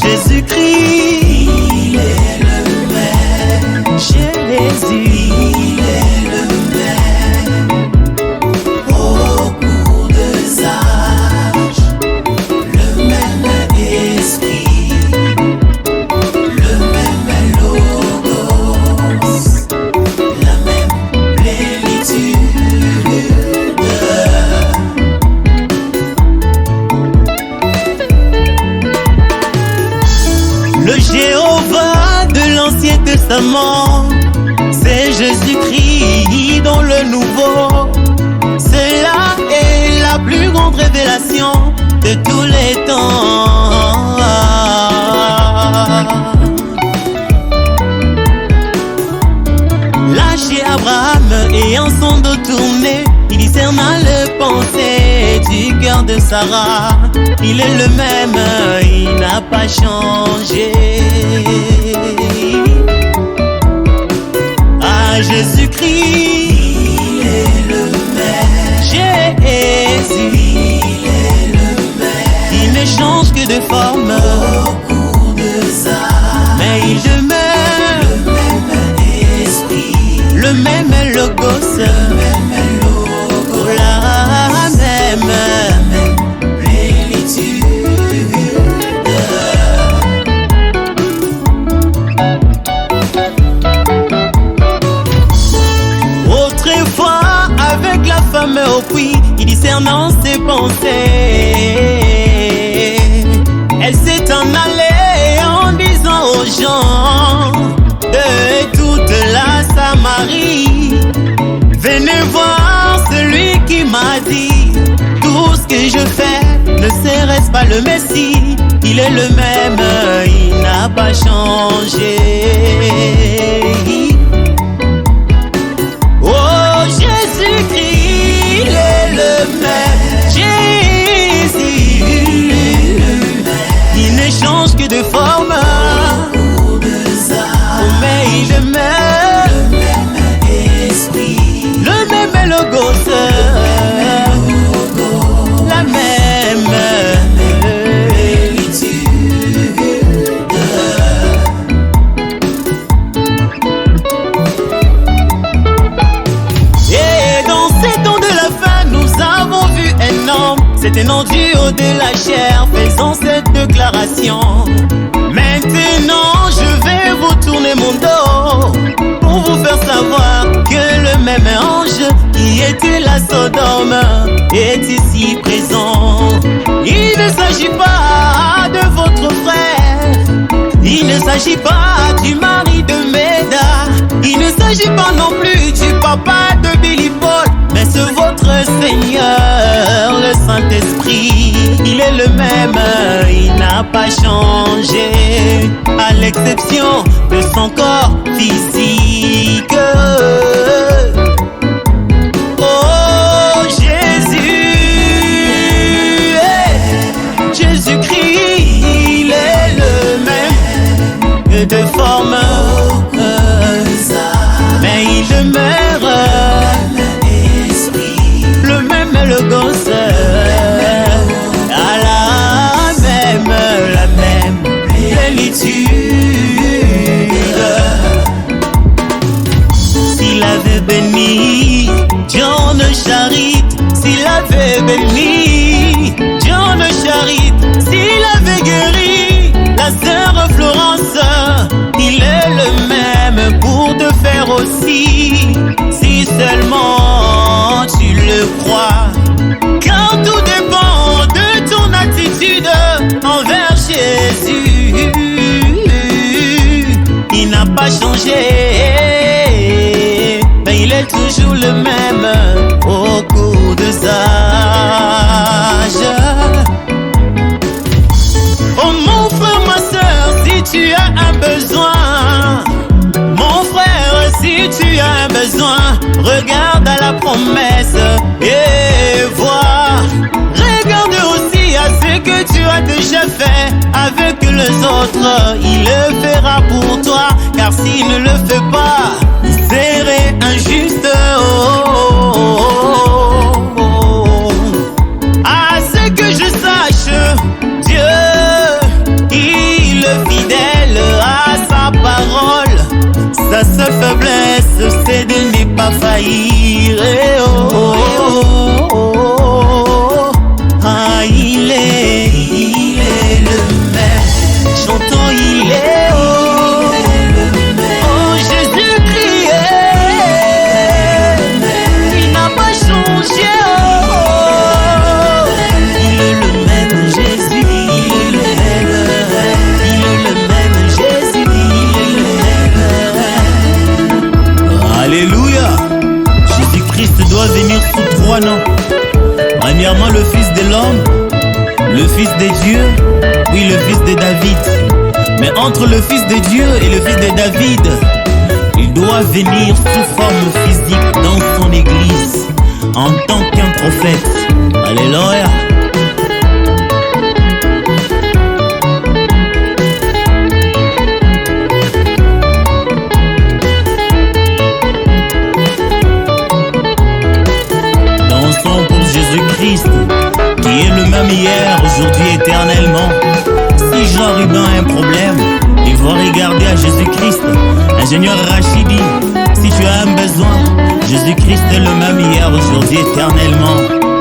Jésus-Christ, il est le même. Jésus, il est le même. Au cours des âges, le même esprit, le même logos, la même plénitude. Le Jéhovah de l'Ancien Testament, c'est Jésus-Christ dans le Nouveau. Cela est la plus grande révélation de tous les temps. Là chez Abraham, ayant son dos tourné, il discerna le pensée du cœur de Sarah. Il est le même, il n'a pas changé. Ah, Jésus-Christ, il est le même. Jésus, il est le même. Il ne change que de forme au cours des âges, mais il demeure le même esprit, le même logos, le même logo, la même plénitude. Autrefois, avec la femme au puits, il discernant ses pensées, elle s'est en allée en disant aux gens de toute la Samarie, venez voir celui qui m'a dit, tout ce que je fais, ne serait-ce pas le Messie? Il est le même, il n'a pas changé. Oh, Jésus-Christ, il est le même. Jésus, il ne change que de forme, mais il demeure le même esprit, le même logos, la même plénitude. Et dans ces temps de la fin, nous avons vu un homme, c'est un homme du haut de la chair, faisant cette déclaration. Maintenant, je vais vous tourner mon dos pour vous faire savoir que le même ange qui était la Sodome est ici présent. Il ne s'agit pas de votre frère, il ne s'agit pas du mari de Méda, il ne s'agit pas non plus du papa de Billy Paul, mais c'est votre Seigneur, le Saint-Esprit. Il est le même, il n'a pas changé, à l'exception de son corps physique. Oh Jésus, Jésus-Christ, il est le même de forme, mais il demeure le même logos, à la même plénitude. S'il avait béni John Charit, s'il avait béni John Charit, s'il avait guéri la sœur Florence, il est le même pour te faire aussi, si seulement tu le crois. Car tout dépend de ton attitude envers Jésus. Il n'a pas changé, mais il est toujours le même au cours des âges. Oh mon frère, ma soeur, si tu as un besoin, mon frère, si tu as un besoin, regarde à la promesse et vois. Regarde aussi à ce que tu as déjà fait avec les autres, il le fera pour toi, car s'il ne le fait pas, il serait injuste. À ce que je sache, Dieu, il particulièrement le Fils de l'homme, le Fils de Dieu, oui, le Fils de David. Mais entre le Fils de Dieu et le Fils de David, il doit venir sous forme physique dans son église en tant qu'un prophète. Alléluia. Dansons pour Jésus-Christ, qui est le même hier, aujourd'hui, éternellement. Si Jean-Rubin a un problème, il faut regarder à Jésus-Christ. Ingénieur Rachidi, si tu as un besoin, Jésus-Christ est le même hier, aujourd'hui, éternellement.